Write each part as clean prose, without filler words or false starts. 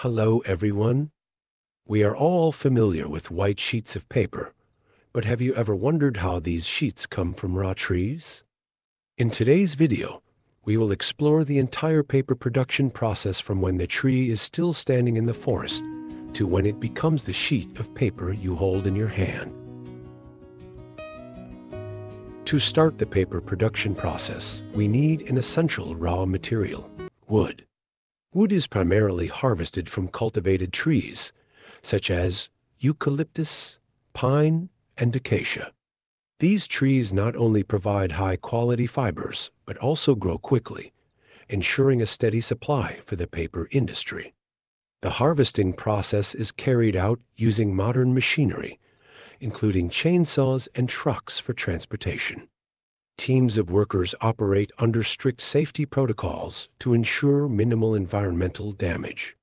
Hello, everyone. We are all familiar with white sheets of paper, but have you ever wondered how these sheets come from raw trees? In today's video, we will explore the entire paper production process from when the tree is still standing in the forest to when it becomes the sheet of paper you hold in your hand. To start the paper production process, we need an essential raw material: wood. Wood is primarily harvested from cultivated trees, such as eucalyptus, pine, and acacia. These trees not only provide high-quality fibers, but also grow quickly, ensuring a steady supply for the paper industry. The harvesting process is carried out using modern machinery, including chainsaws and trucks for transportation. Teams of workers operate under strict safety protocols to ensure minimal environmental damage.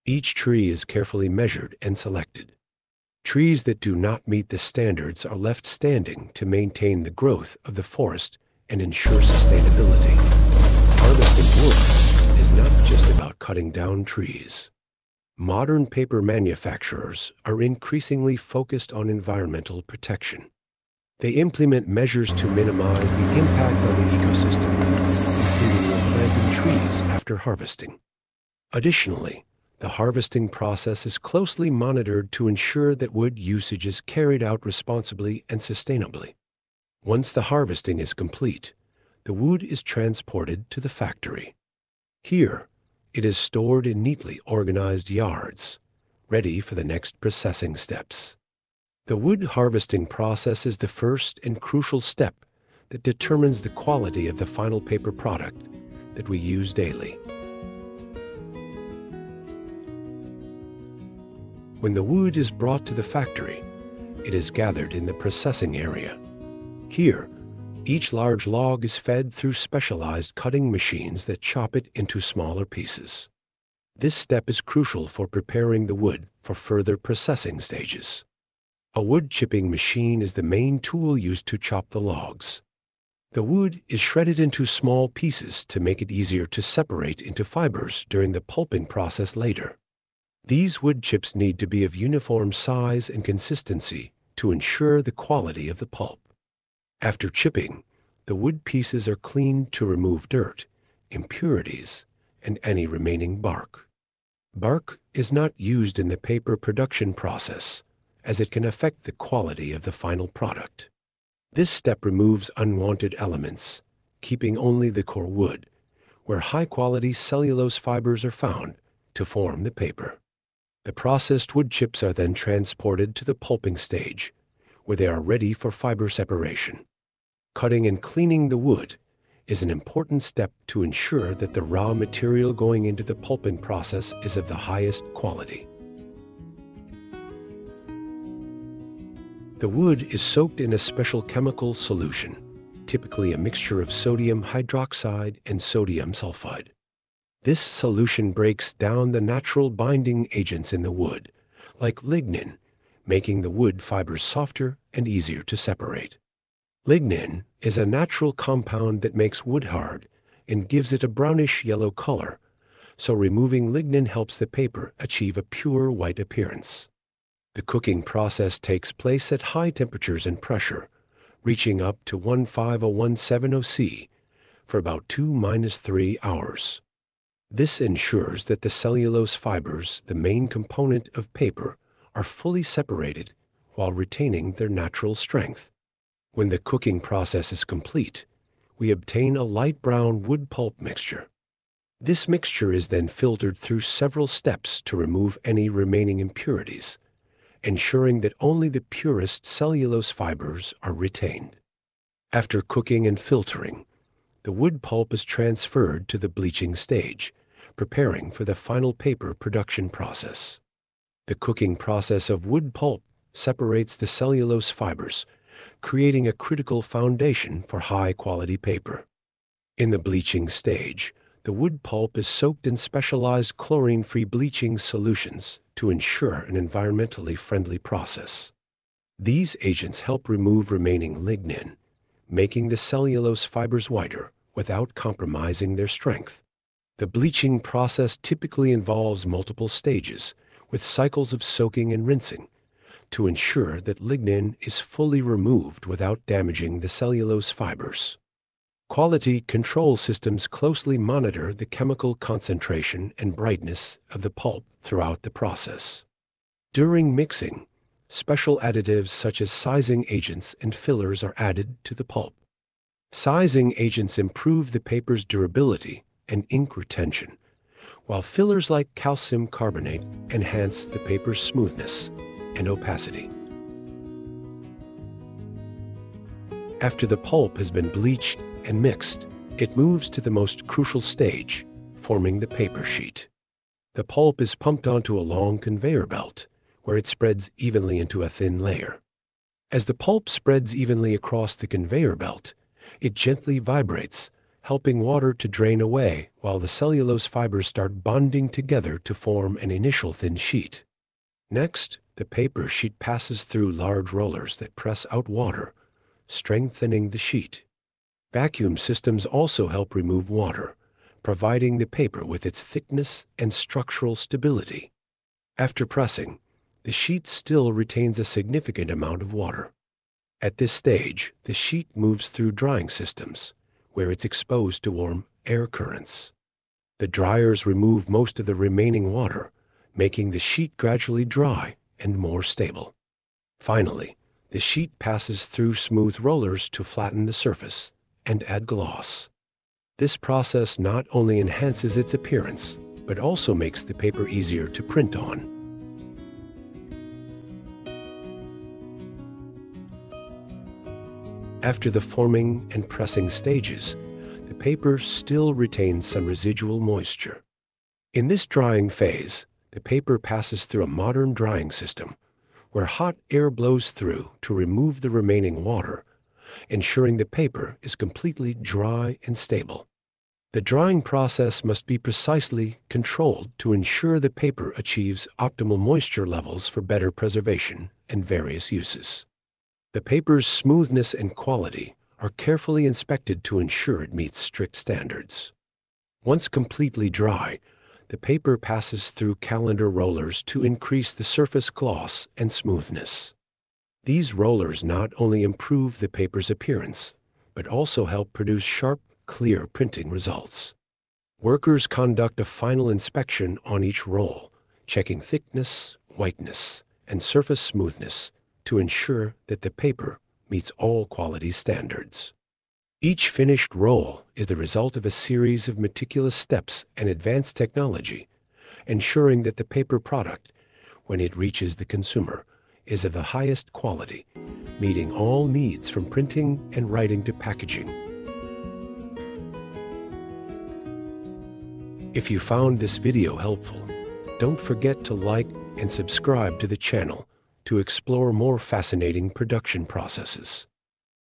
Each tree is carefully measured and selected. Trees that do not meet the standards are left standing to maintain the growth of the forest and ensure sustainability. Harvesting wood is not just about cutting down trees. Modern paper manufacturers are increasingly focused on environmental protection. They implement measures to minimize the impact on the ecosystem, including replanting trees after harvesting. Additionally, the harvesting process is closely monitored to ensure that wood usage is carried out responsibly and sustainably. Once the harvesting is complete, the wood is transported to the factory. Here, it is stored in neatly organized yards, ready for the next processing steps. The wood harvesting process is the first and crucial step that determines the quality of the final paper product that we use daily. When the wood is brought to the factory, it is gathered in the processing area. Here, each large log is fed through specialized cutting machines that chop it into smaller pieces. This step is crucial for preparing the wood for further processing stages. A wood chipping machine is the main tool used to chop the logs. The wood is shredded into small pieces to make it easier to separate into fibers during the pulping process later. These wood chips need to be of uniform size and consistency to ensure the quality of the pulp. After chipping, the wood pieces are cleaned to remove dirt, impurities, and any remaining bark. Bark is not used in the paper production process, as it can affect the quality of the final product. This step removes unwanted elements, keeping only the core wood, where high-quality cellulose fibers are found to form the paper. The processed wood chips are then transported to the pulping stage, where they are ready for fiber separation. Cutting and cleaning the wood is an important step to ensure that the raw material going into the pulping process is of the highest quality. The wood is soaked in a special chemical solution, typically a mixture of sodium hydroxide and sodium sulfide. This solution breaks down the natural binding agents in the wood, like lignin, making the wood fibers softer and easier to separate. Lignin is a natural compound that makes wood hard and gives it a brownish-yellow color, so removing lignin helps the paper achieve a pure white appearance. The cooking process takes place at high temperatures and pressure, reaching up to 15017 C for about 2-3 hours. This ensures that the cellulose fibers, the main component of paper, are fully separated while retaining their natural strength. When the cooking process is complete, we obtain a light brown wood pulp mixture. This mixture is then filtered through several steps to remove any remaining impurities, ensuring that only the purest cellulose fibers are retained. After cooking and filtering, the wood pulp is transferred to the bleaching stage, preparing for the final paper production process. The cooking process of wood pulp separates the cellulose fibers, creating a critical foundation for high-quality paper. In the bleaching stage, the wood pulp is soaked in specialized chlorine-free bleaching solutions to ensure an environmentally friendly process. These agents help remove remaining lignin, making the cellulose fibers whiter without compromising their strength. The bleaching process typically involves multiple stages, with cycles of soaking and rinsing, to ensure that lignin is fully removed without damaging the cellulose fibers. Quality control systems closely monitor the chemical concentration and brightness of the pulp throughout the process. During mixing, special additives such as sizing agents and fillers are added to the pulp. Sizing agents improve the paper's durability and ink retention, while fillers like calcium carbonate enhance the paper's smoothness and opacity. After the pulp has been bleached and mixed, it moves to the most crucial stage, forming the paper sheet. The pulp is pumped onto a long conveyor belt, where it spreads evenly into a thin layer. As the pulp spreads evenly across the conveyor belt, it gently vibrates, helping water to drain away while the cellulose fibers start bonding together to form an initial thin sheet. Next, the paper sheet passes through large rollers that press out water, strengthening the sheet. Vacuum systems also help remove water, providing the paper with its thickness and structural stability. After pressing, the sheet still retains a significant amount of water. At this stage, the sheet moves through drying systems, where it's exposed to warm air currents. The dryers remove most of the remaining water, making the sheet gradually dry and more stable. Finally, the sheet passes through smooth rollers to flatten the surface and add gloss. This process not only enhances its appearance, but also makes the paper easier to print on. After the forming and pressing stages, the paper still retains some residual moisture. In this drying phase, the paper passes through a modern drying system, where hot air blows through to remove the remaining water, ensuring the paper is completely dry and stable. The drying process must be precisely controlled to ensure the paper achieves optimal moisture levels for better preservation and various uses. The paper's smoothness and quality are carefully inspected to ensure it meets strict standards. Once completely dry, the paper passes through calendar rollers to increase the surface gloss and smoothness. These rollers not only improve the paper's appearance, but also help produce sharp, clear printing results. Workers conduct a final inspection on each roll, checking thickness, whiteness, and surface smoothness to ensure that the paper meets all quality standards. Each finished roll is the result of a series of meticulous steps and advanced technology, ensuring that the paper product, when it reaches the consumer, is of the highest quality, meeting all needs from printing and writing to packaging. If you found this video helpful, don't forget to like and subscribe to the channel to explore more fascinating production processes.